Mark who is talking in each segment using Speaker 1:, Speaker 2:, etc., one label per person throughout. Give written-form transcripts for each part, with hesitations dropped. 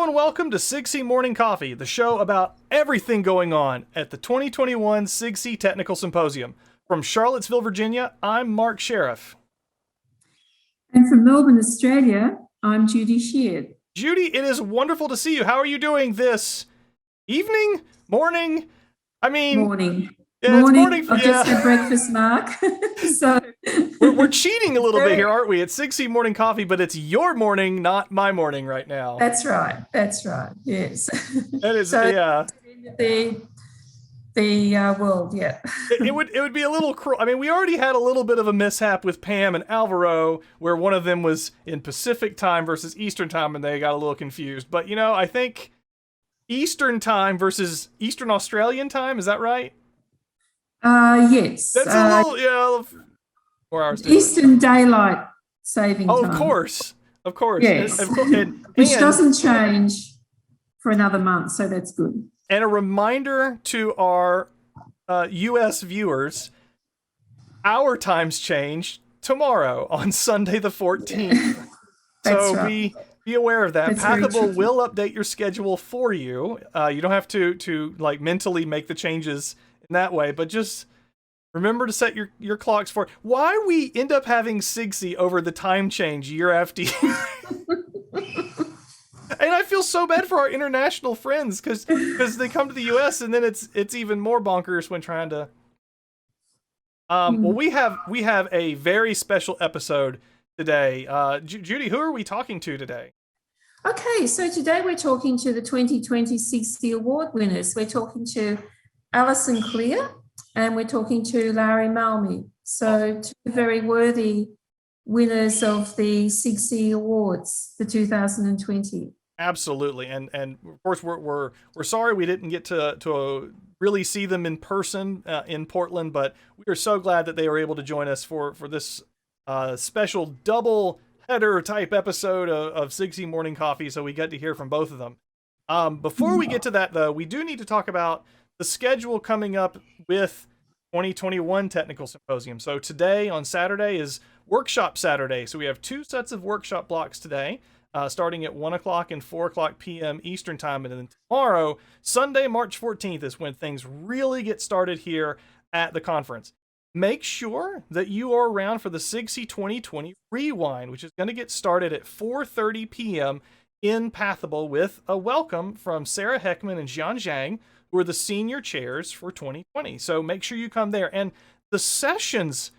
Speaker 1: and welcome to SIGCSE Morning Coffee, the show about everything going on at the 2021 SIGCSE Technical Symposium. From Charlottesville, Virginia, I'm Mark Sheriff.
Speaker 2: And from Melbourne, Australia, I'm Judy Sheard.
Speaker 1: Judy, it is wonderful to see you. How are you doing this evening? Morning?
Speaker 2: Morning.
Speaker 1: Yeah, it's morning for
Speaker 2: I've just had breakfast, Mark. So
Speaker 1: we're cheating a little bit here, aren't we? It's SIGCSE Morning Coffee, but it's your morning, not my morning right now.
Speaker 2: That's right. Yes.
Speaker 1: That is,
Speaker 2: so
Speaker 1: yeah.
Speaker 2: The world, yeah.
Speaker 1: It would be a little cruel. I mean, we already had a little bit of a mishap with Pam and Alvaro, where one of them was in Pacific time versus Eastern time, and they got a little confused. But I think Eastern time versus Eastern Australian time, is that right?
Speaker 2: Yes.
Speaker 1: That's a little, 4 hours.
Speaker 2: Eastern Daylight Saving Time.
Speaker 1: Oh, of course.
Speaker 2: Yes. Which doesn't change for another month, so that's good.
Speaker 1: And a reminder to our U.S. viewers, our times change tomorrow on Sunday the 14th. So
Speaker 2: right.
Speaker 1: be aware of that.
Speaker 2: That's
Speaker 1: Pathable will update your schedule for you. You don't have to like mentally make the changes in that way, but just remember to set your clocks for why we end up having SIGCSE over the time change year after year. And I feel so bad for our international friends because they come to the U.S. and then it's even more bonkers when trying to. Well, we have a very special episode today. Judy, who are we talking to today?
Speaker 2: Okay, so today we're talking to the 2020 SIGCSE Award winners. We're talking to Alison and we're talking to Lauri Malmi. So two very worthy winners of the SIGCSE Awards for 2020.
Speaker 1: Absolutely, and of course we're sorry we didn't get to really see them in person in Portland, but we are so glad that they were able to join us for this special double header type episode of SIGCSE Morning Coffee. So we got to hear from both of them. Before we get to that, though, we do need to talk about the schedule coming up with 2021 Technical Symposium. So today on Saturday is Workshop Saturday. So we have two sets of workshop blocks today. Starting at 1 o'clock and 4 o'clock p.m. Eastern time. And then tomorrow, Sunday, March 14th, is when things really get started here at the conference. Make sure that you are around for the SIGCSE 2020 Rewind, which is going to get started at 4:30 p.m. in Pathable with a welcome from Sarah Heckman and Jian Zhang, who are the senior chairs for 2020. So make sure you come there. And the sessions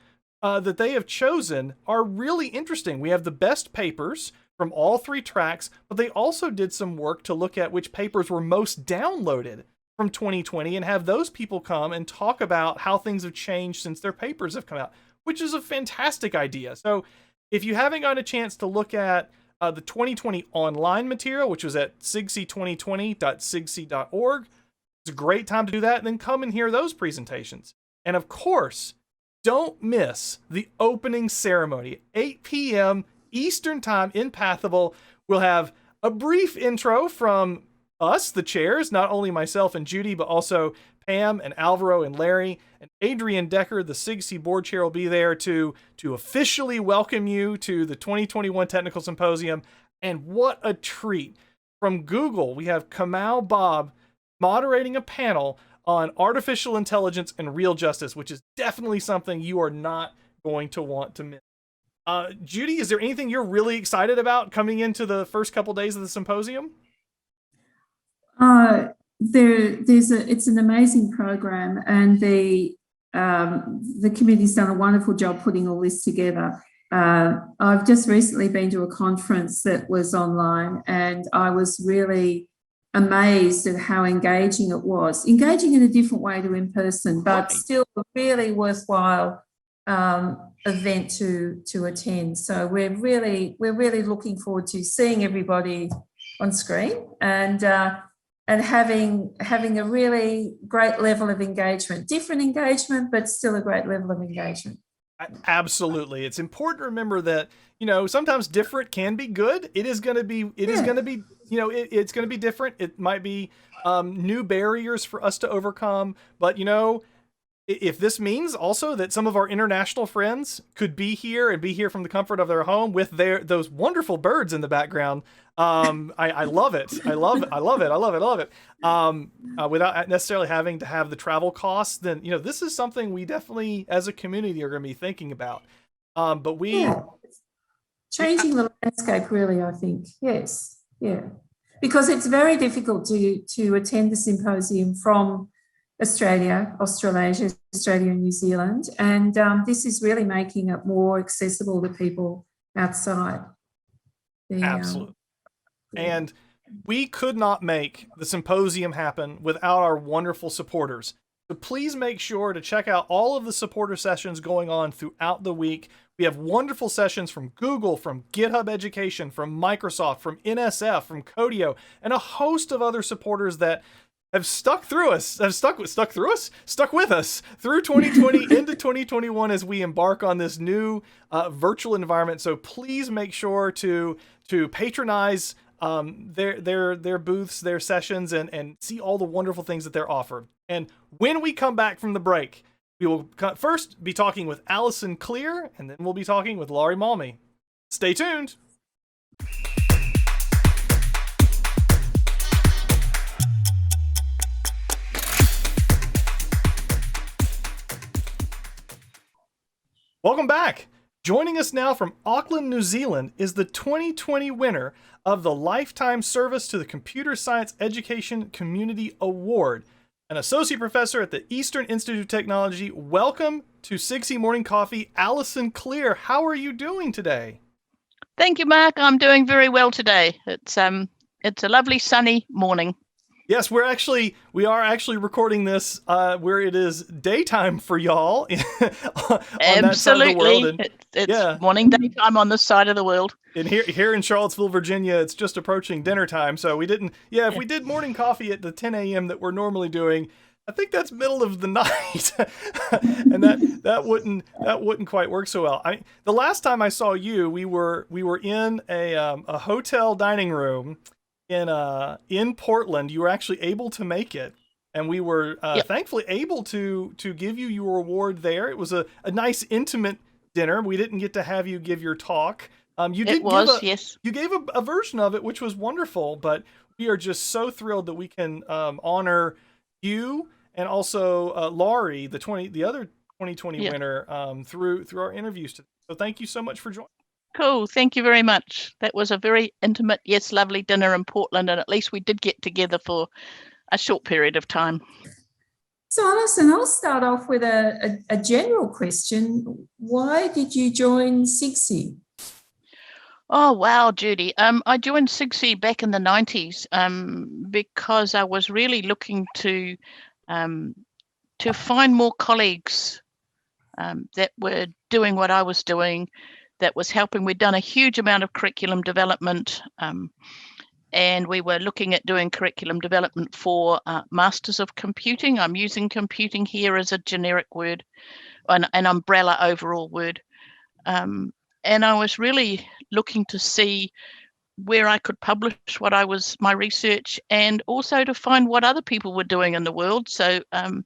Speaker 1: that they have chosen are really interesting. We have the best papers from all three tracks, but they also did some work to look at which papers were most downloaded from 2020 and have those people come and talk about how things have changed since their papers have come out, which is a fantastic idea. So if you haven't gotten a chance to look at the 2020 online material, which was at sigsc2020.sigsc.org, it's a great time to do that, and then come and hear those presentations. And of course, don't miss the opening ceremony at 8 p.m. Eastern time in Pathable. We'll have a brief intro from us, the chairs, not only myself and Judy, but also Pam and Alvaro and Larry, and Adrian Decker, the SIGCSE board chair, will be there to officially welcome you to the 2021 Technical Symposium. And what a treat. From Google, we have Kamau Bob moderating a panel on artificial intelligence and real justice, which is definitely something you are not going to want to miss. Judy, is there anything you're really excited about coming into the first couple days of the symposium?
Speaker 2: It's an amazing program, and the committee's done a wonderful job putting all this together. I've just recently been to a conference that was online, and I was really amazed at how engaging it was. Engaging in a different way to in person, but still a really worthwhile event to attend. So we're really looking forward to seeing everybody on screen and having a really great level of engagement. Different engagement, but still a great level of engagement.
Speaker 1: Absolutely. It's important to remember that, sometimes different can be good. It is going to be, it's going to be different. It might be new barriers for us to overcome, but if this means also that some of our international friends could be here and be here from the comfort of their home with those wonderful birds in the background, I love it. I love it. I love it. I love it. I love it. Without necessarily having to have the travel costs, then this is something we definitely, as a community, are going to be thinking about. But
Speaker 2: changing the landscape, really, I think. Yes, yeah, because it's very difficult to attend the symposium from Australia, Australasia, Australia and New Zealand, and this is really making it more accessible to people outside.
Speaker 1: Absolutely. And we could not make the symposium happen without our wonderful supporters. So please make sure to check out all of the supporter sessions going on throughout the week. We have wonderful sessions from Google, from GitHub Education, from Microsoft, from NSF, from Codio, and a host of other supporters that have stuck with us through 2020 into 2021 as we embark on this new virtual environment. So please make sure to patronize their booths, their sessions, and see all the wonderful things that they're offered. And when we come back from the break, we will first be talking with Alison Clear, and then we'll be talking with Lauri Malmi. Stay tuned. Welcome back. Joining us now from Auckland, New Zealand is the 2020 winner of the Lifetime Service to the Computer Science Education Community Award, an associate professor at the Eastern Institute of Technology. Welcome to SIGCSE Morning Coffee, Alison Clear. How are you doing today?
Speaker 3: Thank you, Mark. I'm doing very well today. It's a lovely sunny morning.
Speaker 1: Yes, we are actually recording this where it is daytime for y'all on
Speaker 3: Absolutely.
Speaker 1: that side of the world. And,
Speaker 3: it's morning daytime on this side of the world.
Speaker 1: And here in Charlottesville, Virginia, it's just approaching dinner time. So we didn't. If we did morning coffee at the 10 a.m. that we're normally doing, I think that's middle of the night, and that wouldn't quite work so well. The last time I saw you, we were in a hotel dining room in Portland. You were actually able to make it, and we were thankfully able to give you your award there. It was a nice intimate dinner. We didn't get to have you give your talk. You gave a version of it, which was wonderful, but we are just so thrilled that we can honor you and also Lauri, the other 2020 winner, through our interviews today. So thank you so much for joining.
Speaker 3: Cool. Thank you very much. That was a very intimate, lovely dinner in Portland, and at least we did get together for a short period of time.
Speaker 2: So, Alison, I'll start off with a general question. Why did you join SIGCSE?
Speaker 3: Oh, wow, Judy. I joined SIGCSE back in the 90s because I was really looking to find more colleagues that were doing what I was doing, that was helping. We'd done a huge amount of curriculum development, and we were looking at doing curriculum development for Masters of Computing. I'm using computing here as a generic word, an umbrella overall word. And I was really looking to see where I could publish my research, and also to find what other people were doing in the world. So, and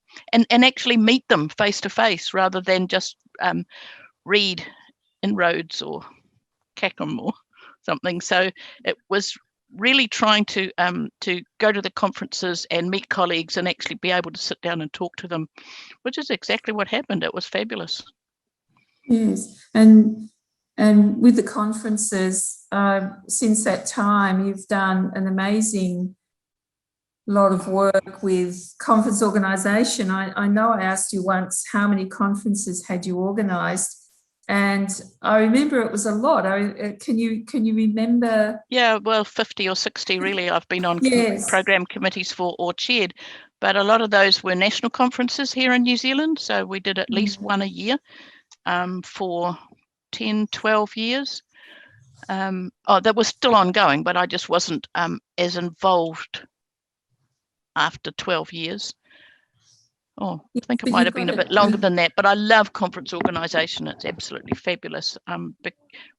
Speaker 3: actually meet them face to face rather than just read inroads or CACM or something. So it was really trying to go to the conferences and meet colleagues and actually be able to sit down and talk to them, which is exactly what happened. It was fabulous.
Speaker 2: Yes, and with the conferences, since that time, you've done an amazing lot of work with conference organisation. I know I asked you once how many conferences had you organised, and I remember it was a lot. Can you remember?
Speaker 3: Yeah, well, 50 or 60 really. I've been on program committees for or chaired, but a lot of those were national conferences here in New Zealand. So we did at least one a year for 10, 12 years. That was still ongoing, but I just wasn't as involved after 12 years. I think it might have been a bit longer than that, but I love conference organisation. It's absolutely fabulous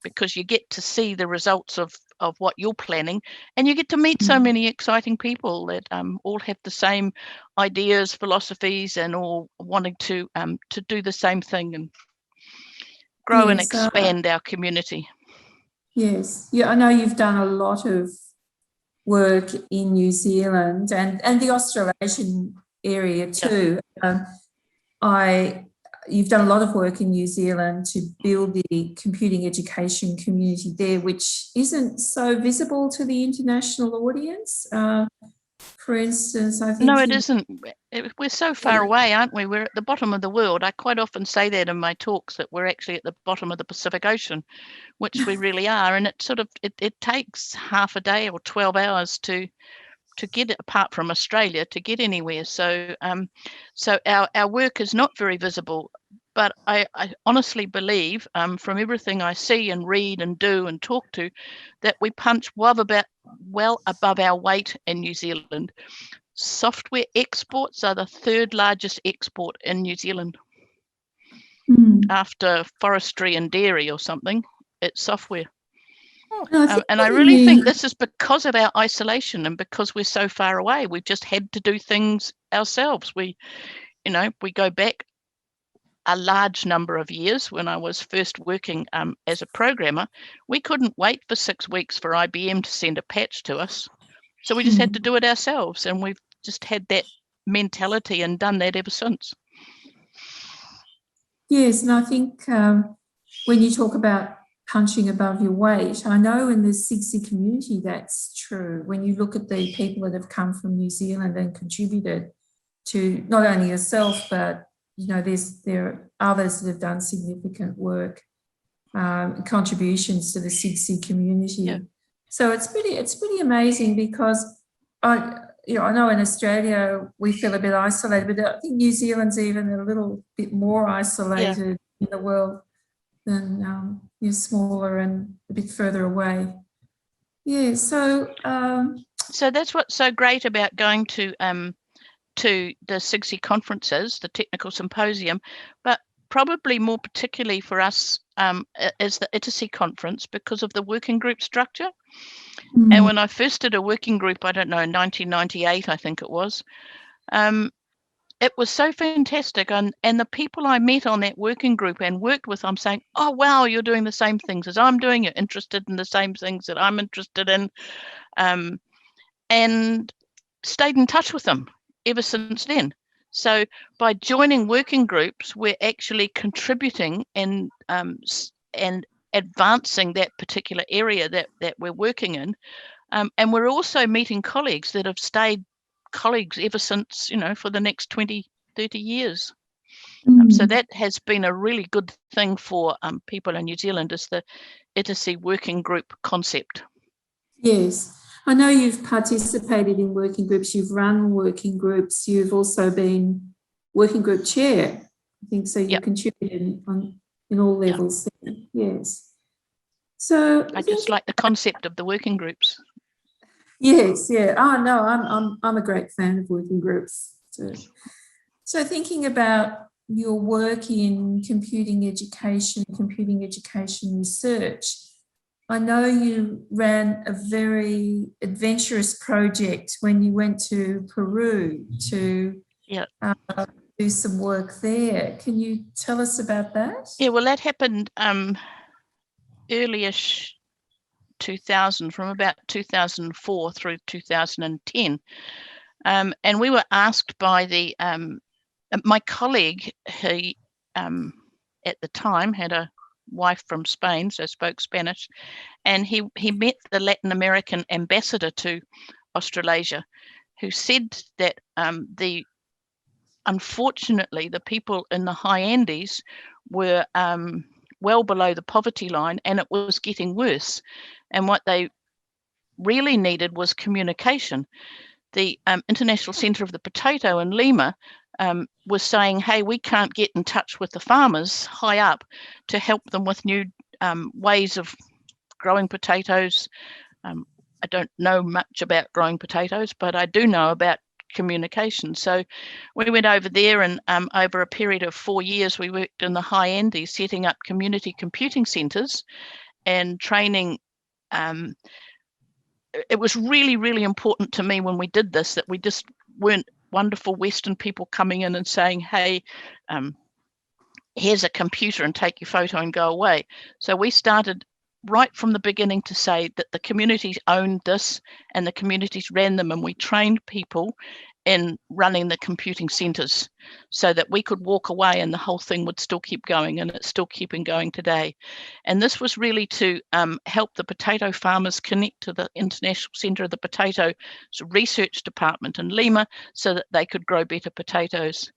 Speaker 3: because you get to see the results of of what you're planning, and you get to meet so many exciting people that all have the same ideas, philosophies, and all wanting to do the same thing and grow and expand our community.
Speaker 2: Yes, yeah, I know you've done a lot of work in New Zealand and the Australasian area too. You've done a lot of work in New Zealand to build the computing education community there, which isn't so visible to the international audience. For instance, I think...
Speaker 3: No, it isn't. We're so far away, aren't we? We're at the bottom of the world. I quite often say that in my talks, that we're actually at the bottom of the Pacific Ocean, which we really are. And it takes half a day or 12 hours to get it, apart from Australia, to get anywhere. So our work is not very visible, but I honestly believe, from everything I see and read and do and talk to, that we punch well above our weight in New Zealand. Software exports are the third largest export in New Zealand. After forestry and dairy or something, it's software. And I really think this is because of our isolation and because we're so far away. We've just had to do things ourselves. We go back a large number of years. When I was first working as a programmer, we couldn't wait for 6 weeks for IBM to send a patch to us. So we just had to do it ourselves, and we've just had that mentality and done that ever since.
Speaker 2: Yes, and I think when you talk about punching above your weight, I know in the SIGCSE community that's true. When you look at the people that have come from New Zealand and contributed to not only yourself, but there are others that have done significant work, contributions to the SIGCSE community.
Speaker 3: Yeah.
Speaker 2: So it's pretty amazing, because I know in Australia we feel a bit isolated, but I think New Zealand's even a little bit more isolated in the world than you're smaller and a bit further away. Yeah, so
Speaker 3: that's what's so great about going to the SIGCSE conferences, the technical symposium, but probably more particularly for us is the ITSE conference, because of the working group structure. And when I first did a working group, I don't know, in 1998, I think it was so fantastic. And the people I met on that working group and worked with, I'm saying, oh, wow, you're doing the same things as I'm doing. You're interested in the same things that I'm interested in. And stayed in touch with them ever since then. So by joining working groups, we're actually contributing and advancing that particular area that we're working in. And we're also meeting colleagues that have stayed colleagues ever since, for the next 20, 30 years. So that has been a really good thing for people in New Zealand, is the ITSE working group concept.
Speaker 2: Yes. I know you've participated in working groups, you've run working groups, you've also been working group chair. I think so. You contributed in all levels. Yes. So
Speaker 3: I just like the concept of the working groups.
Speaker 2: Yes, yeah. Oh no, I'm a great fan of working groups. So thinking about your work in computing education research, I know you ran a very adventurous project when you went to Peru to do some work there. Can you tell us about that?
Speaker 3: Yeah, well, that happened early-ish 2000, from about 2004 through 2010. And we were asked by my colleague, who at the time had a wife from Spain, so spoke Spanish, and he met the Latin American ambassador to Australasia, who said that unfortunately the people in the high Andes were well below the poverty line, and it was getting worse, and what they really needed was communication. The International Centre of the Potato in Lima was saying, hey, we can't get in touch with the farmers high up to help them with new ways of growing potatoes. I don't know much about growing potatoes, but I do know about communication. So we went over there, and over a period of 4 years, we worked in the high Andes, setting up community computing centres and training it was really, really important to me when we did this that we just weren't wonderful Western people coming in and saying, hey, here's a computer and take your photo and go away. So we started right from the beginning to say that the communities owned this and the communities ran them, and we trained people in running the computing centres so that we could walk away and the whole thing would still keep going, and it's still keeping going today. And this was really to help the potato farmers connect to the International Centre of the Potato Research Department in Lima so that they could grow better potatoes.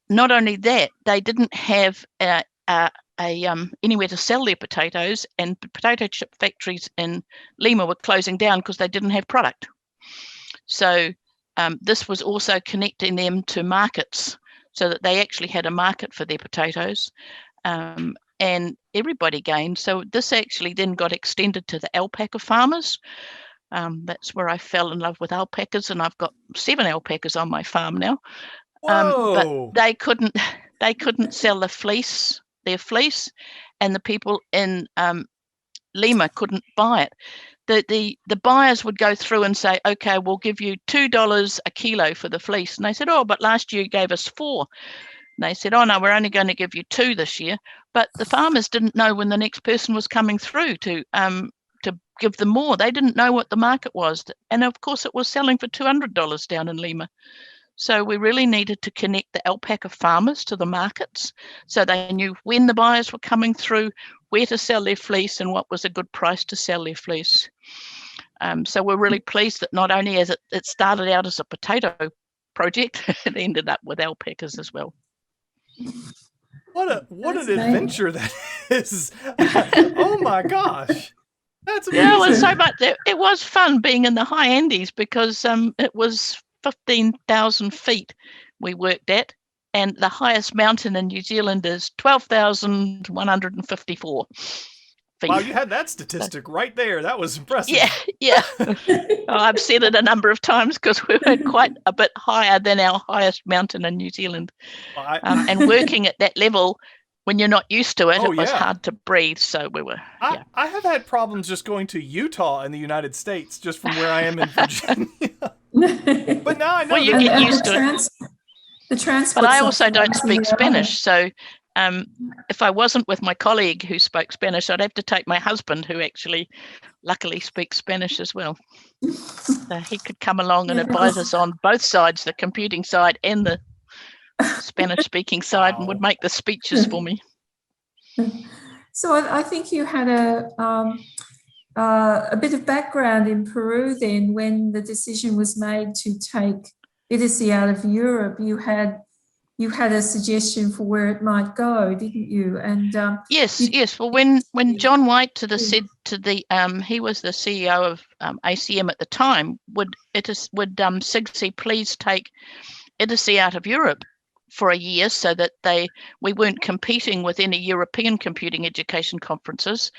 Speaker 3: Not only that, they didn't have anywhere to sell their potatoes, and potato chip factories in Lima were closing down because they didn't have product. So this was also connecting them to markets so that they actually had a market for their potatoes, and everybody gained. So this actually then got extended to the alpaca farmers. That's where I fell in love with alpacas, and I've got 7 alpacas on my farm now. But they couldn't sell their fleece, and the people in Lima couldn't buy it. The buyers would go through and say, okay, we'll give you $2 a kilo for the fleece. And they said, oh, but last year you gave us 4. And they said, oh no, we're only going to give you 2 this year. But the farmers didn't know when the next person was coming through to give them more. They didn't know what the market was. And of course it was selling for $200 down in Lima. So we really needed to connect the alpaca farmers to the markets so they knew when the buyers were coming through, where to sell their fleece and what was a good price to sell their fleece. So we're really pleased that not only as it started out as a potato project, it ended up with alpacas as well.
Speaker 1: What an adventure that is. Oh my gosh. That's amazing.
Speaker 3: Yeah, it was so much. It was fun being in the high Andes because it was 15,000 feet we worked at, and the highest mountain in New Zealand is 12,154 feet.
Speaker 1: Wow, you had that statistic right there. That was impressive.
Speaker 3: Yeah. I've said it a number of times because we were quite a bit higher than our highest mountain in New Zealand.
Speaker 1: Well,
Speaker 3: and working at that level, when you're not used to it,
Speaker 1: it
Speaker 3: was hard to breathe. So we were.
Speaker 1: I have had problems just going to Utah in the United States, just from where I am in Virginia. But now I know.
Speaker 3: Well, you get used to it.
Speaker 2: The transport.
Speaker 3: But I also don't speak Spanish, so if I wasn't with my colleague who spoke Spanish, I'd have to take my husband, who actually, luckily, speaks Spanish as well. So he could come along and advise us on both sides, the computing side and the Spanish-speaking side, and would make the speeches for me.
Speaker 2: So I think you had a bit of background in Peru then when the decision was made to take SIGCSE out of Europe. You had a suggestion for where it might go, didn't you? And
Speaker 3: yes. Well, when John White said to the he was the CEO of ACM at the time, would SIGCSE please take SIGCSE out of Europe for a year so that we weren't competing with any European computing education conferences,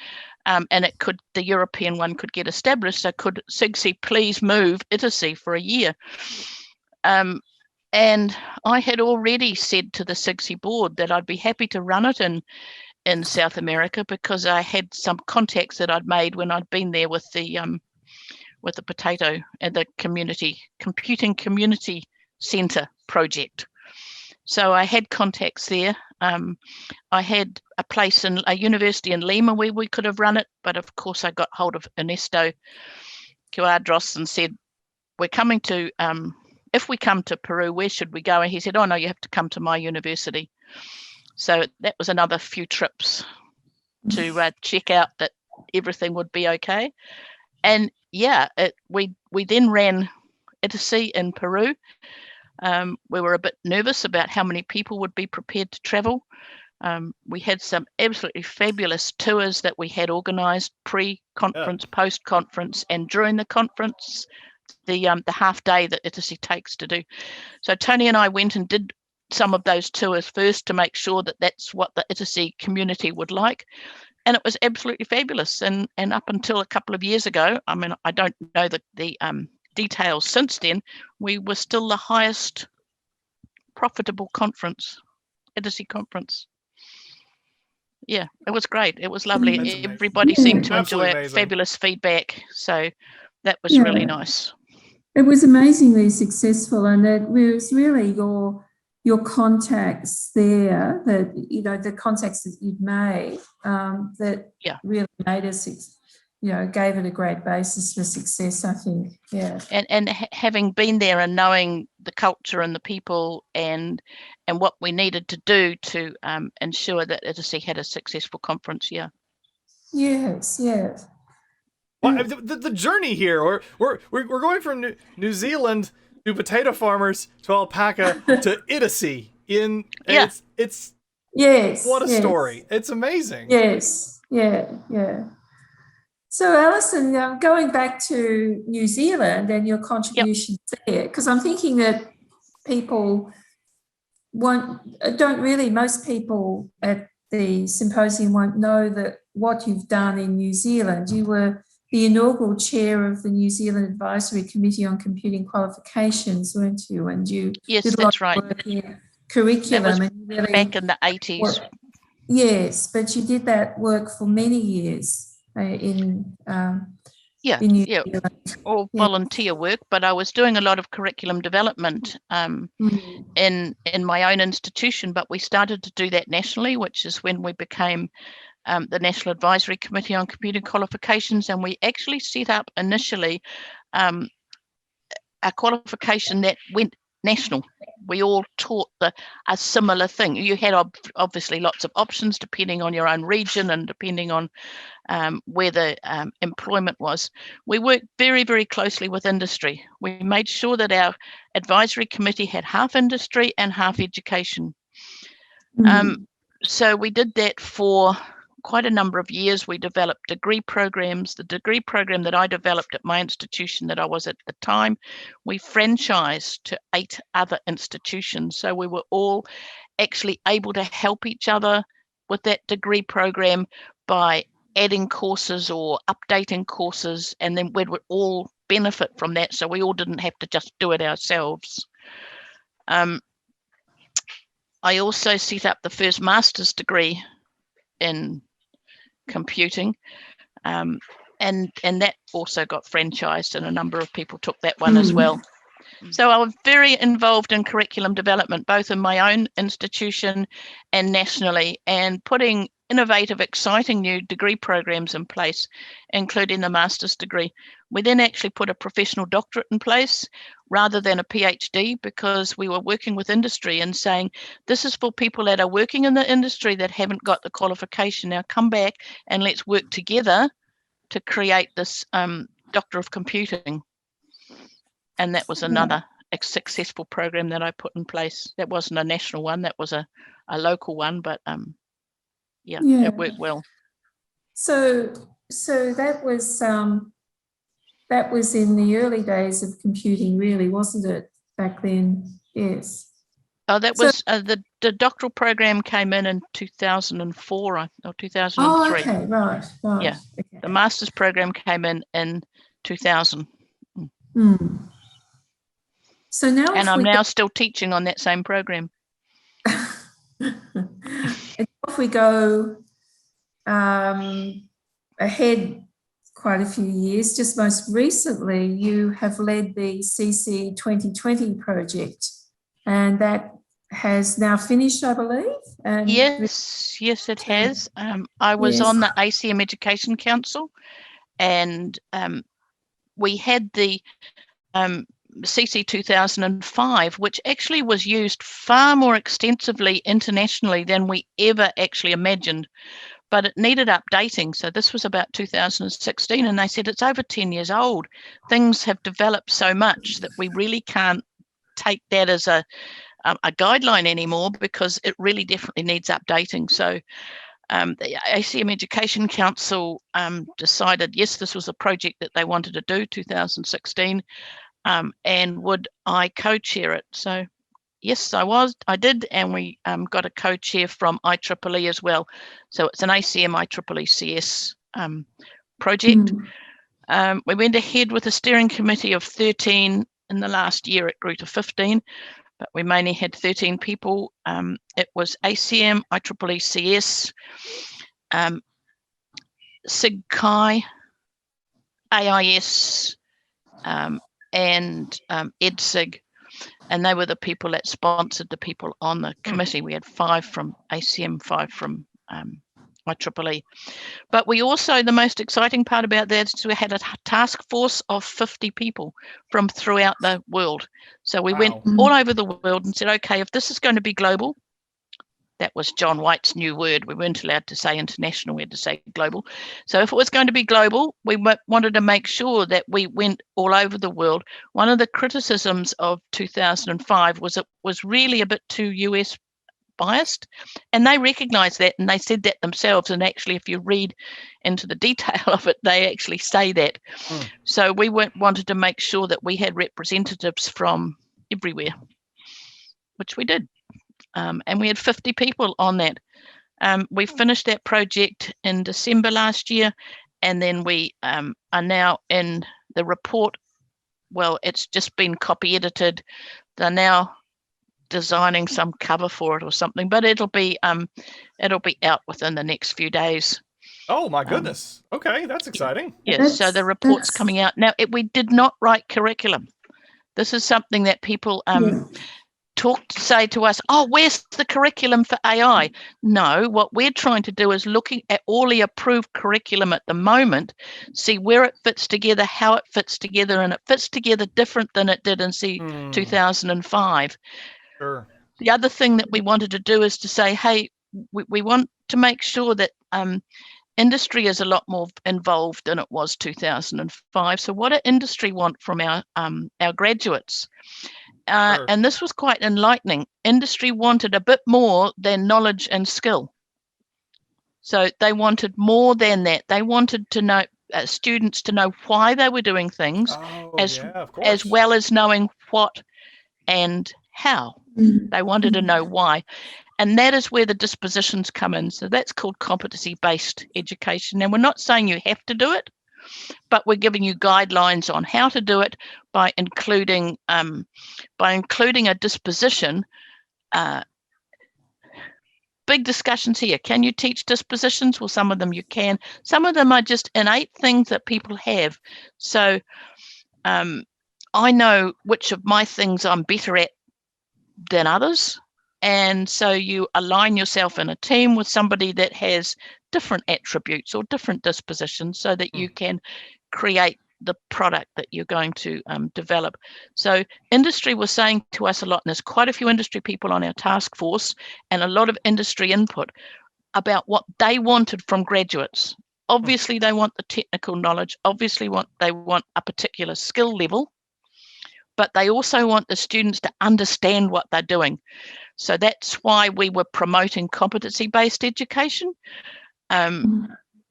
Speaker 3: and the European one could get established. So could SIGCSE please move SIGCSE for a year? And I had already said to the SIGCSE board that I'd be happy to run it in South America because I had some contacts that I'd made when I'd been there with the potato and the computing community centre project. So I had contacts there. I had a university in Lima where we could have run it, but of course I got hold of Ernesto Cuadros and said, we're coming to, if we come to Peru, where should we go? And he said, oh no, you have to come to my university. So that was another few trips to check out that everything would be okay. And yeah, we then ran SIGCSE in Peru. We were a bit nervous about how many people would be prepared to travel. We had some absolutely fabulous tours that we had organised pre-conference, post-conference, and during the conference, the half day that SIGCSE takes to do. So Tony and I went and did some of those tours first to make sure that that's what the SIGCSE community would like. And it was absolutely fabulous. And up until a couple of years ago, I mean, I don't know the details since then, we were still the highest profitable conference, SIGCSE conference. Yeah, it was great. It was lovely. Everybody seemed to enjoy it. Fabulous feedback. So that was really nice.
Speaker 2: It was amazingly successful, and it was really your contacts there, that, you know, the contacts that you'd made, that really made us, you know, gave it a great basis for success, I think. Yeah.
Speaker 3: And having been there and knowing the culture and the people and what we needed to do to ensure that SIGCSE had a successful conference. Yeah.
Speaker 2: Yes. Yes.
Speaker 1: Well, the journey here, we're going from New Zealand to potato farmers to alpaca to SIGCSE it's what a story. It's amazing.
Speaker 2: Yes. Yeah. So, Alison, going back to New Zealand and your contributions there, because I'm thinking that people most people at the symposium won't know that what you've done in New Zealand. You were the inaugural chair of the New Zealand Advisory Committee on Computing Qualifications, weren't you? And you did a lot of work in curriculum.
Speaker 3: That was really back in the 80s.
Speaker 2: Yes, but you did that work for many years in New Zealand.
Speaker 3: All volunteer work, but I was doing a lot of curriculum development in my own institution, but we started to do that nationally, which is when we became the National Advisory Committee on Computing Qualifications, and we actually set up initially a qualification that went national. We all taught a similar thing. You had obviously lots of options depending on your own region and depending on where the employment was. We worked very, very closely with industry. We made sure that our advisory committee had half industry and half education. So we did that for quite a number of years. We developed degree programs. The degree program that I developed at my institution that I was at the time, we franchised to 8 other institutions. So we were all actually able to help each other with that degree program by adding courses or updating courses, and then we would all benefit from that. So we all didn't have to just do it ourselves. I also set up the first master's degree in computing, and that also got franchised, and a number of people took that one as well. So I was very involved in curriculum development, both in my own institution and nationally, and putting innovative, exciting new degree programs in place, including the master's degree. We then actually put a professional doctorate in place rather than a PhD, because we were working with industry and saying, this is for people that are working in the industry that haven't got the qualification. Now come back and let's work together to create this Doctor of Computing. And that was another successful program that I put in place. That wasn't a national one, that was a local one, but it worked well.
Speaker 2: So that was in the early days of computing, really, wasn't it, back then? Yes.
Speaker 3: Oh, that was the doctoral program came in 2004 or 2003.
Speaker 2: Oh, okay, right.
Speaker 3: Yeah, okay. The master's program came in 2000.
Speaker 2: So now,
Speaker 3: and I'm now still teaching on that same program.
Speaker 2: If we go ahead quite a few years, just most recently, you have led the SIGCSE 2020 project, and that has now finished, I believe. And
Speaker 3: yes, it has. I was on the ACM Education Council, and we had the SIGCSE 2005, which actually was used far more extensively internationally than we ever actually imagined, but it needed updating. So this was about 2016, and they said it's over 10 years old. Things have developed so much that we really can't take that as a guideline anymore, because it really definitely needs updating. So the ACM Education Council decided, yes, this was a project that they wanted to do, 2016, and would I co-chair it? So yes, I did, and we got a co-chair from IEEE as well. So it's an ACM IEEE CS project. We went ahead with a steering committee of 13. In the last year, it grew to 15, but we mainly had 13 people. It was ACM, IEEE CS, SIGCSE, AIS, and EdSig, and they were the people that sponsored the people on the committee. We had 5 from ACM, 5 from IEEE. But we also, the most exciting part about that is we had a task force of 50 people from throughout the world. So we went all over the world and said, okay, if this is going to be global, that was John White's new word. We weren't allowed to say international, we had to say global. So if it was going to be global, we wanted to make sure that we went all over the world. One of the criticisms of 2005 was it was really a bit too US biased, and they recognized that, and they said that themselves. And actually, if you read into the detail of it, they actually say that. So we wanted to make sure that we had representatives from everywhere, which we did. And we had 50 people on that. We finished that project in December last year, and then we are now in the report. Well, it's just been copy edited. They're now designing some cover for it or something, but it'll be out within the next few days.
Speaker 1: Oh my goodness. Okay, that's exciting.
Speaker 3: Yes, so the report's coming out. Now, we did not write curriculum. This is something that people say to us, oh, where's the curriculum for AI? No, what we're trying to do is looking at all the approved curriculum at the moment, see where it fits together, how it fits together, and it fits together different than it did in 2005.
Speaker 1: Sure.
Speaker 3: The other thing that we wanted to do is to say, hey, we want to make sure that industry is a lot more involved than it was 2005. So what does industry want from our graduates?
Speaker 1: Sure.
Speaker 3: And this was quite enlightening. Industry wanted a bit more than knowledge and skill. So they wanted more than that. They wanted to know students to know why they were doing things, as well as knowing what and how. They wanted to know why. And that is where the dispositions come in. So that's called competency-based education. And we're not saying you have to do it, but we're giving you guidelines on how to do it by including a disposition. Big discussions here. Can you teach dispositions? Well, some of them you can. Some of them are just innate things that people have. So I know which of my things I'm better at than others. And so you align yourself in a team with somebody that has different attributes or different dispositions so that you can create the product that you're going to develop. So industry was saying to us a lot, and there's quite a few industry people on our task force and a lot of industry input about what they wanted from graduates. Obviously, they want the technical knowledge. Obviously, they want a particular skill level, but they also want the students to understand what they're doing. So that's why we were promoting competency-based education.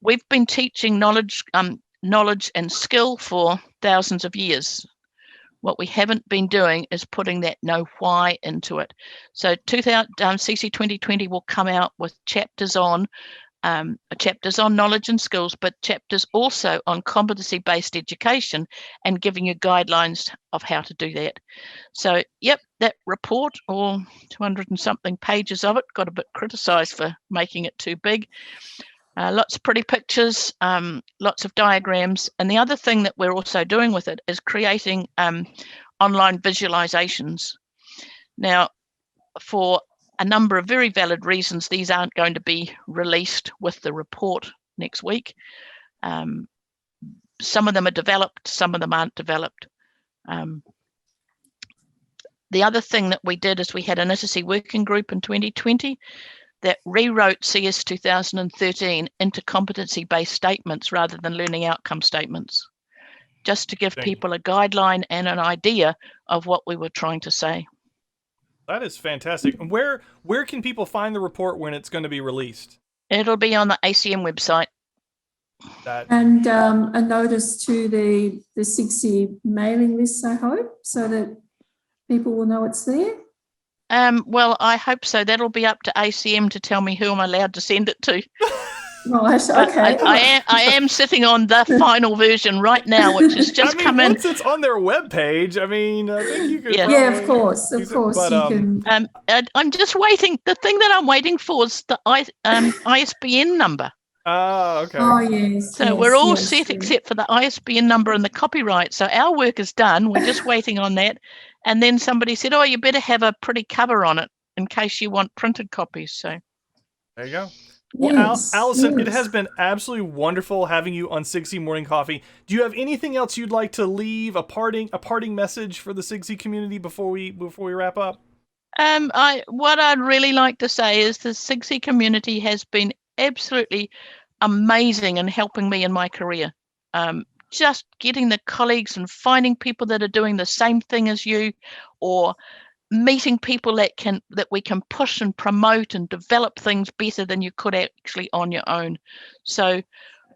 Speaker 3: We've been teaching knowledge and skill for thousands of years. What we haven't been doing is putting that know why into it. So CC 2020 will come out with chapters on knowledge and skills, but chapters also on competency-based education and giving you guidelines of how to do that. So, yep, that report, or 200 and something pages of it, got a bit criticised for making it too big. Lots of pretty pictures, lots of diagrams. And the other thing that we're also doing with it is creating online visualizations. Now, for a number of very valid reasons, these aren't going to be released with the report next week. Some of them are developed, some of them aren't developed. The other thing that we did is we had an ITSE working group in 2020 that rewrote CS 2013 into competency-based statements rather than learning outcome statements, just to give people a guideline and an idea of what we were trying to say.
Speaker 1: That is fantastic. Where can people find the report when it's going to be released?
Speaker 3: It'll be on the ACM website.
Speaker 2: And a notice to the SIGCSE mailing list, I hope, so that people will know it's there.
Speaker 3: Well, I hope so. That'll be up to ACM to tell me who I'm allowed to send it to.
Speaker 2: Right, okay.
Speaker 3: I am sitting on the final version right now, which has just come in.
Speaker 1: Once it's on their webpage, I think you could.
Speaker 2: Yeah, of course, you can.
Speaker 3: I'm just waiting. The thing that I'm waiting for is the ISBN number.
Speaker 1: Okay.
Speaker 2: Oh, yes.
Speaker 3: So we're all set except for the ISBN number and the copyright. So our work is done. We're just waiting on that. And then somebody said, oh, you better have a pretty cover on it in case you want printed copies. So
Speaker 1: there you go. Well,
Speaker 2: Yes,
Speaker 1: Alison, it
Speaker 2: yes.
Speaker 1: has been absolutely wonderful having you on SIGCSE Morning Coffee. Do you have anything else you'd like to leave, a parting message for the SIGCSE community before we wrap up?
Speaker 3: What I'd really like to say is the SIGCSE community has been absolutely amazing in helping me in my career. Just getting the colleagues and finding people that are doing the same thing as you, or meeting people that we can push and promote and develop things better than you could actually on your own. So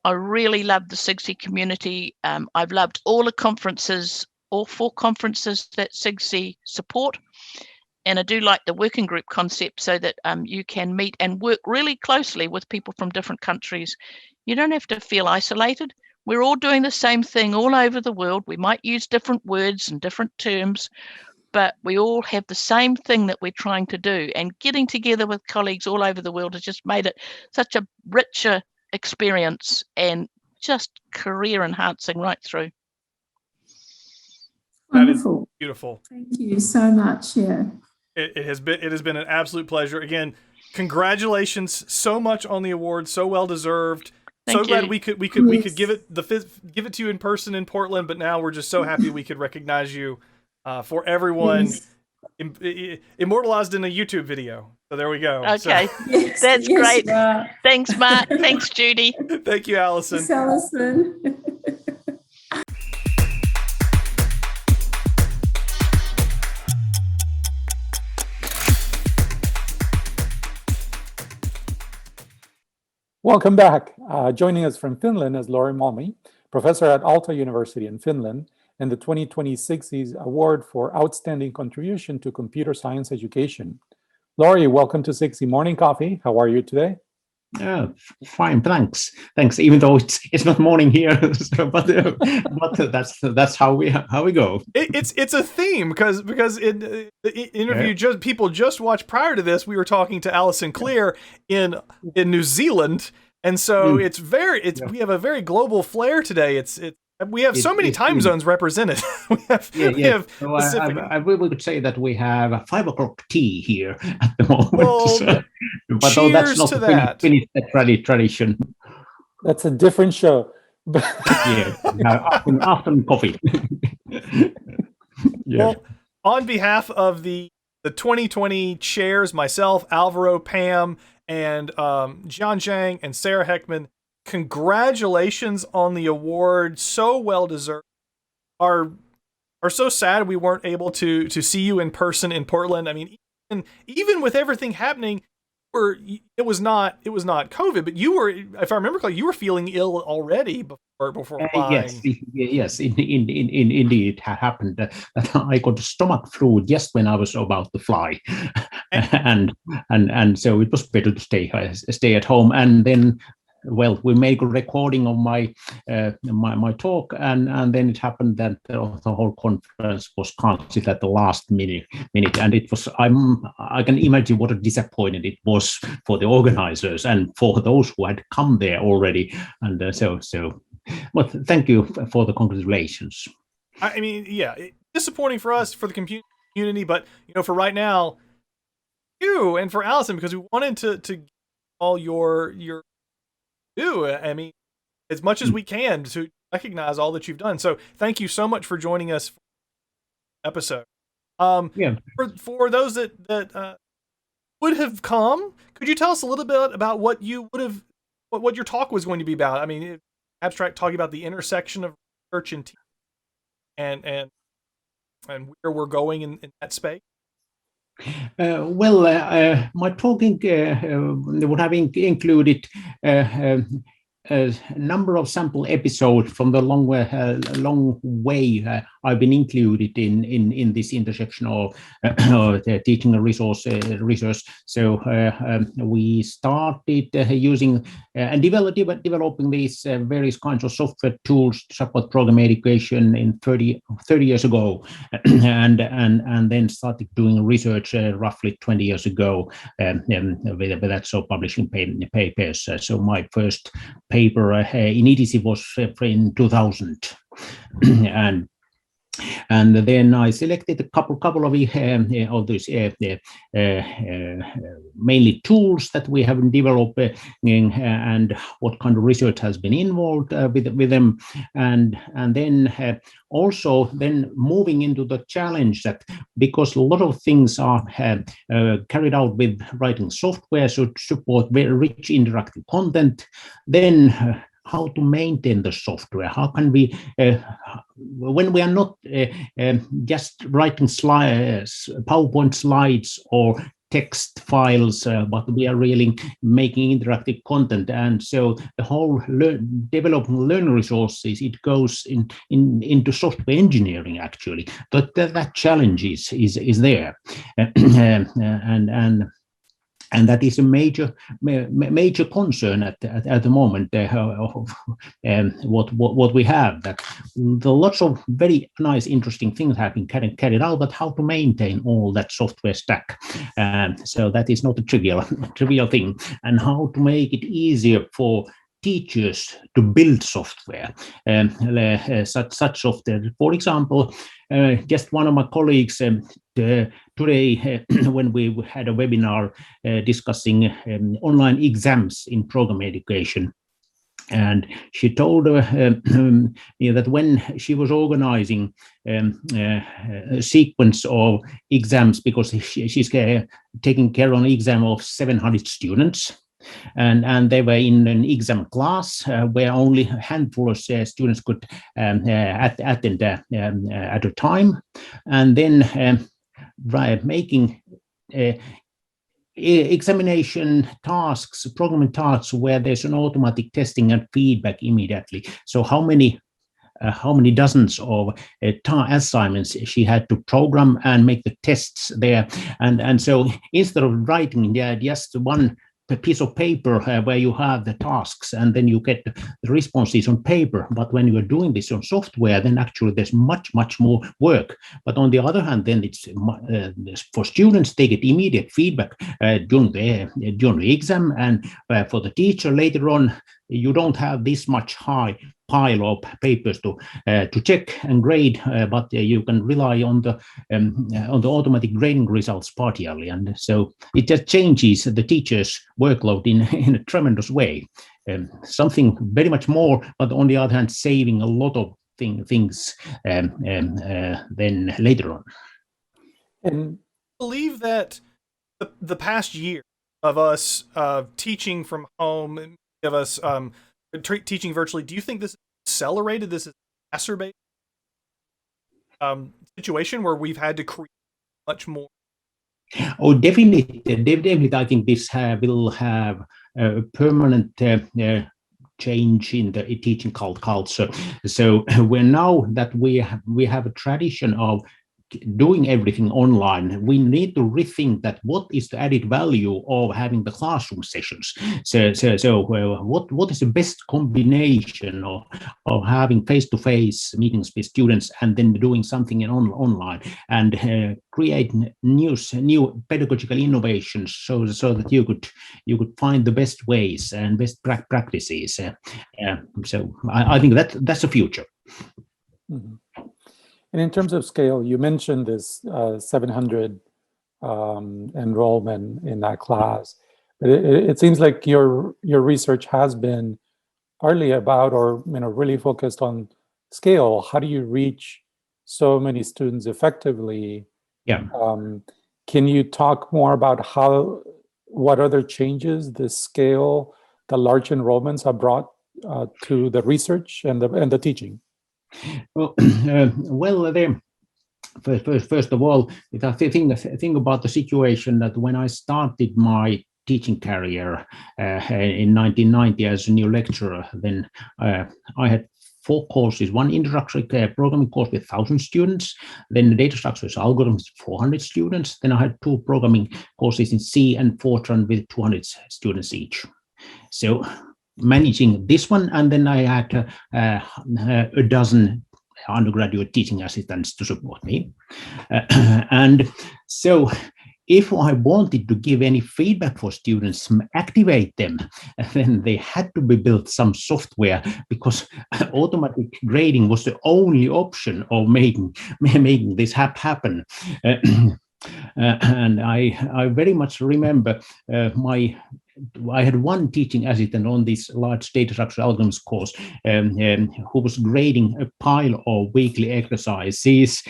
Speaker 3: I really love the SIGCSE community. I've loved all the conferences, all 4 conferences that SIGCSE support. And I do like the working group concept so that you can meet and work really closely with people from different countries. You don't have to feel isolated. We're all doing the same thing all over the world. We might use different words and different terms, but we all have the same thing that we're trying to do. And getting together with colleagues all over the world has just made it such a richer experience and just career enhancing right through.
Speaker 2: Wonderful.
Speaker 1: That is beautiful.
Speaker 2: Thank you so much. Yeah.
Speaker 1: It has been an absolute pleasure. Again, congratulations so much on the award. So well deserved.
Speaker 3: Thank
Speaker 1: so glad
Speaker 3: you.
Speaker 1: we could
Speaker 2: Yes.
Speaker 1: give it to you in person in Portland, but now we're just so happy we could recognize you for everyone.
Speaker 2: Yes.
Speaker 1: Immortalized in a YouTube video. So there we go.
Speaker 3: Okay,
Speaker 2: Yes,
Speaker 3: that's
Speaker 2: yes,
Speaker 3: great.
Speaker 2: you are.
Speaker 3: Thanks, Mark. Thanks, Judy.
Speaker 1: So, thank you, Alison.
Speaker 2: Thanks, Alison.
Speaker 4: Welcome back. Joining us from Finland is Lauri Malmi, professor at Aalto University in Finland, and the 2020 SIGCSE Award for Outstanding Contribution to Computer Science Education. Lauri, welcome to SIGCSE Morning Coffee. How are you today?
Speaker 5: Fine, thanks. Even though it's not morning here, so, but that's how we go.
Speaker 1: It's a theme because in the interview people just watched prior to this, we were talking to Alison Clear in New Zealand, and so we have a very global flair today. We have so many time zones represented. we have
Speaker 5: so I would say that we have a 5 o'clock tea here at the moment.
Speaker 1: Well,
Speaker 5: but that's not the Finnish tradition.
Speaker 4: That's a different show.
Speaker 5: Afternoon coffee.
Speaker 1: Well, on behalf of the 2020 chairs, myself, Alvaro, Pam, and Jian Zhang and Sarah Heckman, congratulations on the award. So well deserved. Are so sad we weren't able to see you in person in Portland. I mean, even with everything happening, it was not COVID, but you were, if I remember correctly, you were feeling ill already before flying.
Speaker 5: Yes, indeed it happened that I got stomach flu just when I was about to fly, and so it was better to stay at home. And then, well, we made a recording of my my talk, and then it happened that the whole conference was cancelled at the last minute, and it was I can imagine what a disappointment it was for the organizers and for those who had come there already, and so. Well, thank you for the congratulations.
Speaker 1: I mean, yeah, disappointing for us, for the community, but for right now, you and for Alison, because we wanted to get all your do. I mean, as much as we can to recognize all that you've done. So thank you so much for joining us for the episode. For those that would have come, could you tell us a little bit about what your talk was going to be about? I mean, abstract, talking about the intersection of research and teaching and where we're going in that space.
Speaker 5: My talking would have included a number of sample episodes from the long way I've been included in this intersection of the teaching and research. So we started using and developing these various kinds of software tools to support program education in 30 years ago, and then started doing research roughly 20 years ago, with that, so publishing papers. So my first paper in EDC was in 2000, and then I selected a couple of these mainly tools that we have developed, and what kind of research has been involved with them, and then also then moving into the challenge that, because a lot of things are carried out with writing software, so to support very rich interactive content, then how to maintain the software. How can we, when we are not just writing slides, PowerPoint slides or text files, but we are really making interactive content. And so the whole developing learning resources, it goes into software engineering actually. But that challenge is there. And that is a major concern at the moment. What we have, that lots of very nice, interesting things have been carried out, but how to maintain all that software stack? So that is not a trivial thing, and how to make it easier for teachers to build software, such software. For example, just one of my colleagues today, when we had a webinar discussing online exams in program education, and she told me that when she was organizing a sequence of exams, because she's taking care of an exam of 700 students, and they were in an exam class where only a handful of students could attend at a time, and then making examination tasks, programming tasks where there's an automatic testing and feedback immediately. So how many dozens of assignments she had to program and make the tests there, and so instead of writing just one piece of paper where you have the tasks and then you get the responses on paper, but when you are doing this on software, then actually there's much more work. But on the other hand, then it's for students, they get immediate feedback during the exam, and for the teacher later on, you don't have this much high pile of papers to check and grade, but you can rely on the automatic grading results partially, and so it just changes the teacher's workload in a tremendous way. Something very much more, but on the other hand, saving a lot of things then later on.
Speaker 1: And I believe that the past year of us teaching from home, of us teaching virtually, do you think this accelerated, this exacerbated situation where we've had to create much more?
Speaker 5: Oh, definitely. I think this will have a permanent change in the teaching culture. So we're now that we have a tradition of doing everything online, we need to rethink that what is the added value of having the classroom sessions. So what is the best combination of having face-to-face meetings with students and then doing something online, and create new pedagogical innovations so that you could find the best ways and best practices. So I think that's the future.
Speaker 4: Mm-hmm. And in terms of scale, you mentioned this 700 enrollment in that class, but it seems like your research has been partly about, or really focused on scale. How do you reach so many students effectively?
Speaker 5: Yeah.
Speaker 4: Can you talk more about what other changes the scale, the large enrollments have brought to the research and the teaching?
Speaker 5: Well, first of all, I think about the situation that when I started my teaching career in 1990 as a new lecturer, then I had 4 courses, one introductory programming course with 1,000 students, then the data structures algorithms, 400 students. Then I had 2 programming courses in C and Fortran with 200 students each. So managing this one, and then I had a dozen undergraduate teaching assistants to support me. And so if I wanted to give any feedback for students, activate them, then they had to be built some software, because automatic grading was the only option of making this happen. And I very much remember I had one teaching assistant on this large data structure algorithms course who was grading a pile of weekly exercises,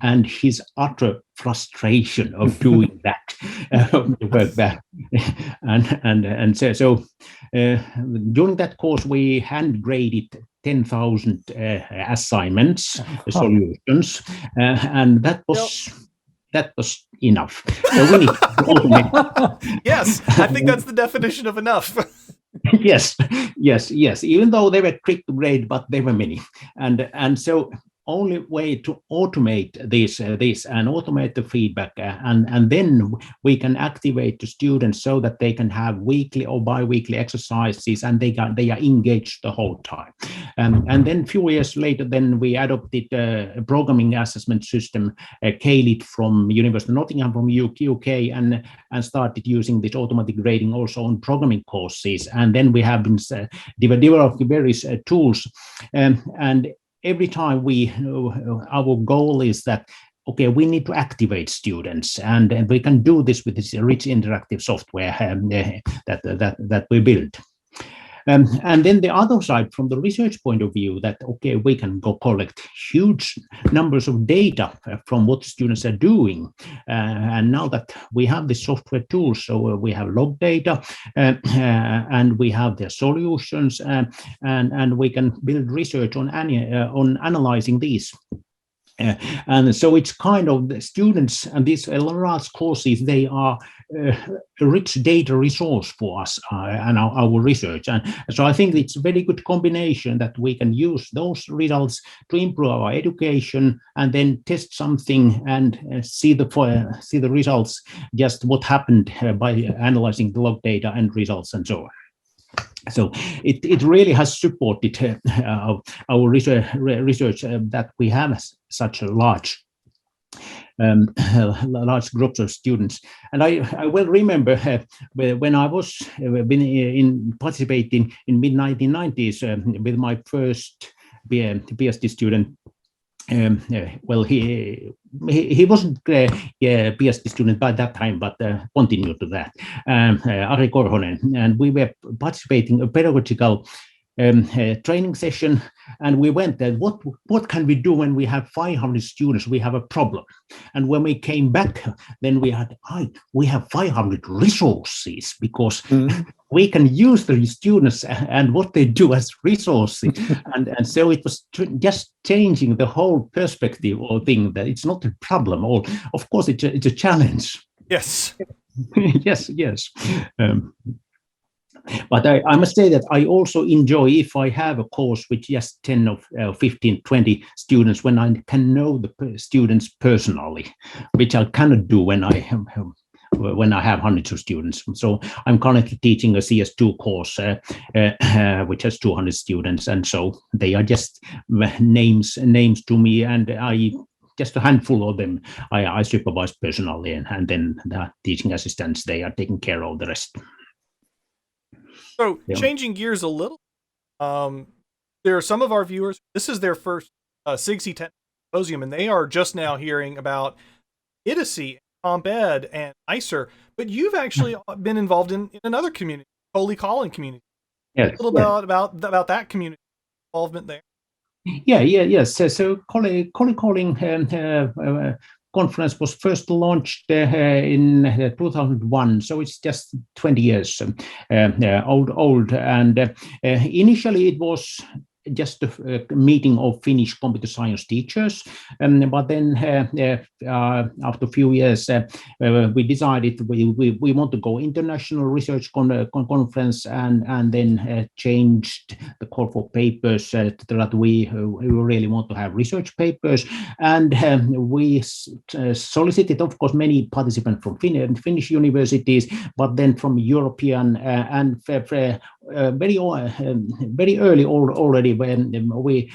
Speaker 5: and his utter frustration of doing that. And so during that course, we hand graded 10,000 assignments, solutions, and that was enough. So we need to automate.
Speaker 1: Yes, I think that's the definition of enough.
Speaker 5: Yes. Even though they were trick to grade, but they were many, and so only way to automate this and automate the feedback, and then we can activate the students so that they can have weekly or bi-weekly exercises, and they are engaged the whole time. And then a few years later, then we adopted a programming assessment system, KLIT from University of Nottingham from UK, and started using this automatic grading also on programming courses. And then we have been developing various tools, and every time our goal is that, okay, we need to activate students, and we can do this with this rich interactive software that we build. And then the other side, from the research point of view, that, okay, we can go collect huge numbers of data from what students are doing. And now that we have the software tools, so we have log data, and we have their solutions, and we can build research on analyzing these. And so it's kind of the students, and these large courses, they are a rich data resource for us and our research. And so I think it's a very good combination that we can use those results to improve our education, and then test something and see the results, just what happened by analyzing the log data and results and so on. So it really has supported our research that we have such a large groups of students. And I will remember when I was participating in mid-1990s with my first PhD student. Well, he wasn't a PhD student by that time, but continued to that, Ari Korhonen, and we were participating in a pedagogical training session, and we went there. What can we do when we have 500 students? We have a problem. And when we came back, then we have 500 resources, because we can use the students and what they do as resources. and so it was just changing the whole perspective or thing, that it's not a problem, or of course it's a challenge.
Speaker 1: Yes.
Speaker 5: yes. But I must say that I also enjoy, if I have a course with just 10 or 15, 20 students, when I can know the students personally, which I cannot do when I have hundreds of students. So I'm currently teaching a CS2 course, which has 200 students. And so they are just names to me, and just a handful of them I supervise personally, and then the teaching assistants, they are taking care of the rest.
Speaker 1: So changing gears a little, there are some of our viewers, this is their first SIGCSE Technical Symposium, and they are just now hearing about IDICE, Comp Ed, and ICER, but you've actually been involved in another community, Holy Calling community.
Speaker 5: Yes.
Speaker 1: A little bit about that community involvement there.
Speaker 5: Yes. So Holy Calling conference was first launched in 2001, so it's just 20 years old. And initially it was just a meeting of Finnish computer science teachers. But then after a few years, we decided we want to go international research conference, and then changed the call for papers that we really want to have research papers. And we solicited, of course, many participants from Finnish universities, but then from European and very early already, when we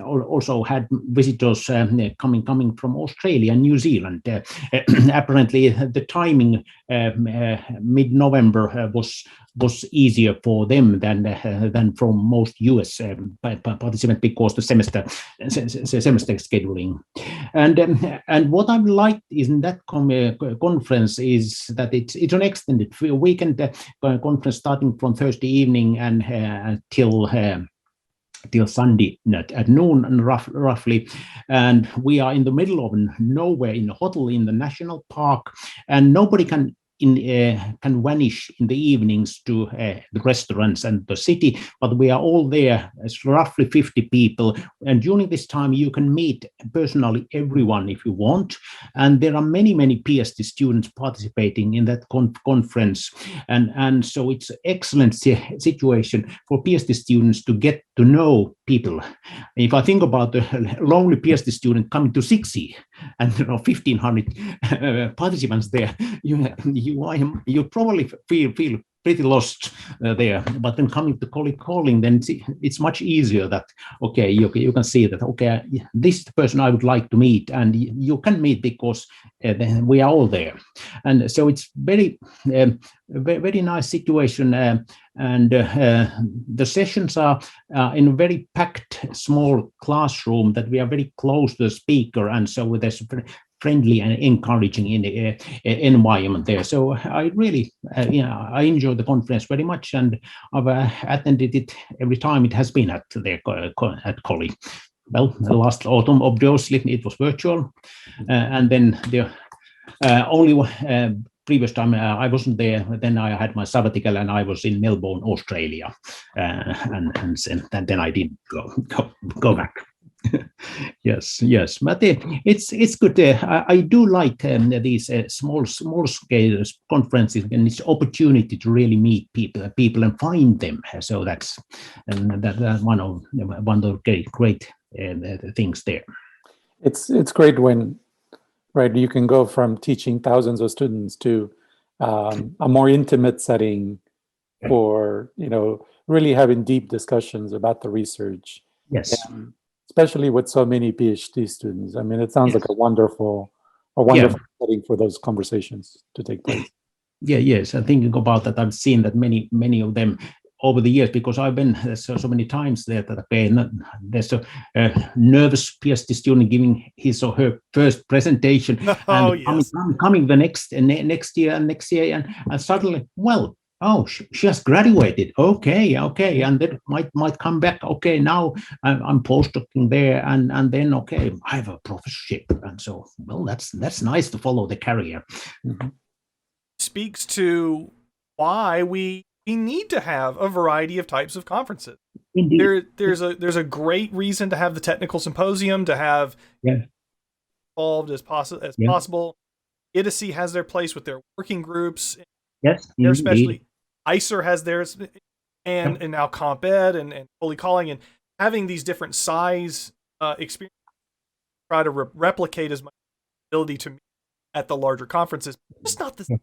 Speaker 5: also had visitors coming from Australia and New Zealand. Apparently, the timing mid-November was easier for them than from most US participants, because the semester scheduling. And what I've liked in that conference is that it's an extended weekend conference starting from Thursday evening and till Sunday at noon roughly, and we are in the middle of nowhere, in a hotel in the national park, and nobody can vanish in the evenings to the restaurants and the city, but we are all there. It's roughly 50 people, and during this time you can meet personally everyone if you want, and there are many PhD students participating in that conference, and so it's an excellent situation for PhD students to get to know people. If I think about the lonely PhD student coming to SIGCSE and 1,500 participants there, you probably feel pretty lost there. But then coming to colleague calling, then it's much easier that, okay, you can see that, okay, this is the person I would like to meet, and you can meet because we are all there. And so it's very nice situation. And the sessions are in a very packed small classroom that we are very close to the speaker, and so there's friendly and encouraging in the environment there. So I really, I enjoy the conference very much, and I've attended it every time it has been at Collie. Well, last autumn, obviously, it was virtual, and then the only previous time I wasn't there. Then I had my sabbatical, and I was in Melbourne, Australia, and then I didn't go back. Yes, but it's good. I do like these small scale conferences, and it's opportunity to really meet people and find them. So that's one of the great things there.
Speaker 4: It's great when, right, you can go from teaching thousands of students to a more intimate setting for really having deep discussions about the research.
Speaker 5: Yes.
Speaker 4: Especially with so many PhD students. I mean, it sounds like a wonderful setting for those conversations to take place.
Speaker 5: Yes. I'm thinking about that. I've seen that many of them over the years, because I've been so many times there that there's a nervous PhD student giving his or her first presentation, coming the next year, and suddenly, well, oh, she has graduated. Okay, and then might come back. Okay, now I'm postdocing there, and then okay, I have a professorship, and so well, that's nice to follow the career.
Speaker 4: Mm-hmm.
Speaker 1: Speaks to why we need to have a variety of types of conferences.
Speaker 5: Indeed.
Speaker 1: There's a great reason to have the technical symposium, to have involved as possible. IDISI has their place with their working groups.
Speaker 5: Yes,
Speaker 1: especially ICER has theirs, and now Comp Ed and Fully Calling, and having these different size experiences, try to replicate as much ability to meet at the larger conferences. It's not the same.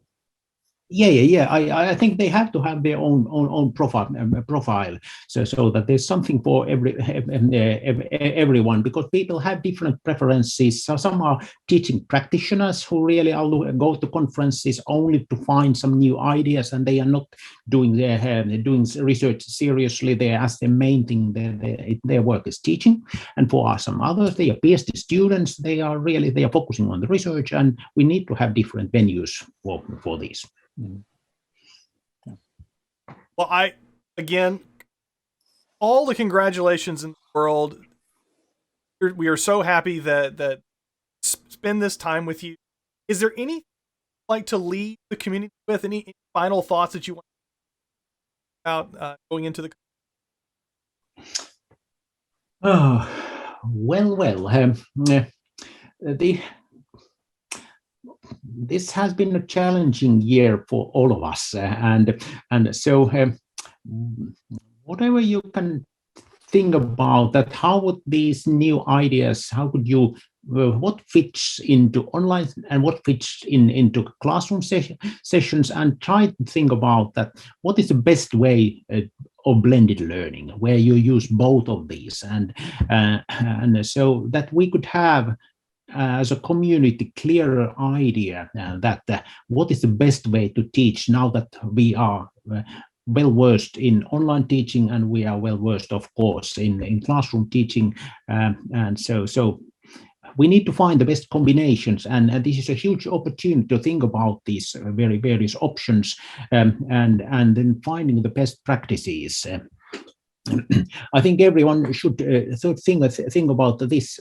Speaker 5: Yeah. I think they have to have their own profile, so that there's something for everyone, because people have different preferences. So some are teaching practitioners who really go to conferences only to find some new ideas, and they are not doing research seriously there as the main thing. Their work is teaching. And for some others, they are PhD students. They are focusing on the research, and we need to have different venues for these.
Speaker 4: Mm-hmm.
Speaker 1: Well, again, all the congratulations in the world. We are so happy that spend this time with you. Is there anything you'd like to leave the community with? Any final thoughts that you want about going into the?
Speaker 5: Oh, well. The This has been a challenging year for all of us, and so whatever you can think about that, how would these new ideas, how could you, what fits into online and what fits into classroom sessions, and try to think about that, what is the best way of blended learning where you use both of these, and so that we could have as a community clearer idea that what is the best way to teach now that we are well versed in online teaching, and we are well versed, of course, in classroom teaching, and so we need to find the best combinations, and this is a huge opportunity to think about these very various options, and then finding the best practices. I think everyone should think about this,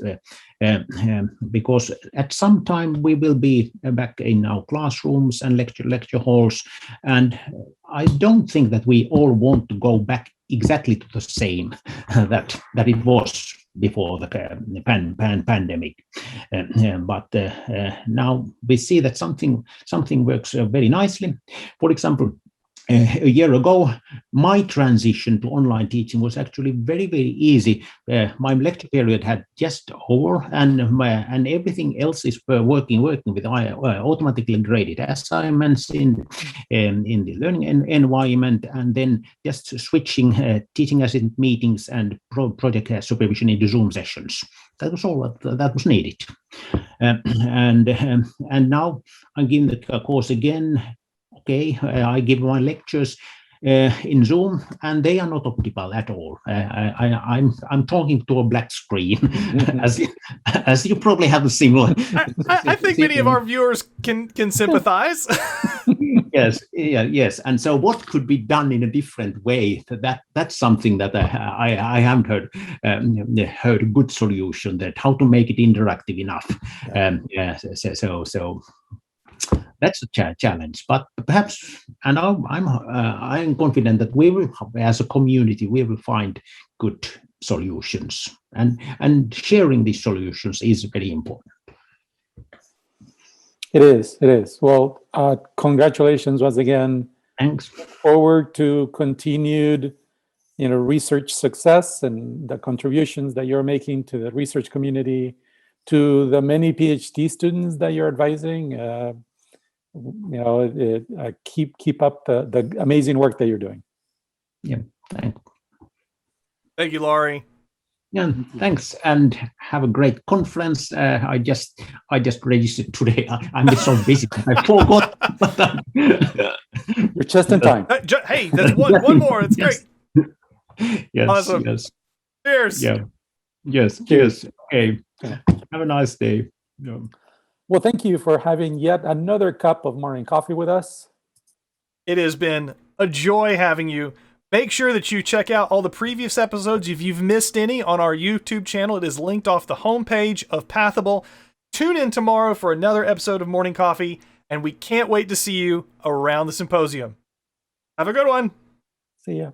Speaker 5: because at some time we will be back in our classrooms and lecture halls, and I don't think that we all want to go back exactly to the same that it was before the pandemic. But now we see that something works very nicely. For example, a year ago, my transition to online teaching was actually very easy. My lecture period had just over, and everything else is working with automatically graded assignments in the learning environment, and then just switching teaching assistant meetings and project supervision into Zoom sessions. That was all that was needed. And now I'm giving the course again. Okay, I give my lectures in Zoom, and they are not optimal at all. I'm talking to a black screen, as you probably have a similar.
Speaker 1: I think many of our viewers can sympathize.
Speaker 5: Yes, and so what could be done in a different way? That's something that I haven't heard a good solution. That how to make it interactive enough. So that's a challenge, but perhaps, and I'm confident that we will, as a community, we will find good solutions, and sharing these solutions is very important.
Speaker 4: It is. Well, congratulations once again.
Speaker 5: Thanks.
Speaker 4: Look forward to continued, research success and the contributions that you're making to the research community, to the many PhD students that you're advising. Keep up the amazing work that you're doing.
Speaker 5: Yeah, thanks.
Speaker 1: Thank you, Lauri.
Speaker 5: Yeah, thanks, and have a great conference. I just registered today. I'm so busy. I forgot.
Speaker 4: You're just in time.
Speaker 1: Hey, that's one more. It's
Speaker 5: yes.
Speaker 1: Great.
Speaker 5: Yes.
Speaker 1: Awesome.
Speaker 5: Yes.
Speaker 1: Cheers.
Speaker 5: Yeah. Yes. Cheers. Okay. Have a nice day. Yeah.
Speaker 4: Well, thank you for having yet another cup of morning coffee with us.
Speaker 1: It has been a joy having you. Make sure that you check out all the previous episodes. If you've missed any on our YouTube channel, it is linked off the homepage of Pathable. Tune in tomorrow for another episode of Morning Coffee, and we can't wait to see you around the symposium. Have a good one.
Speaker 4: See ya.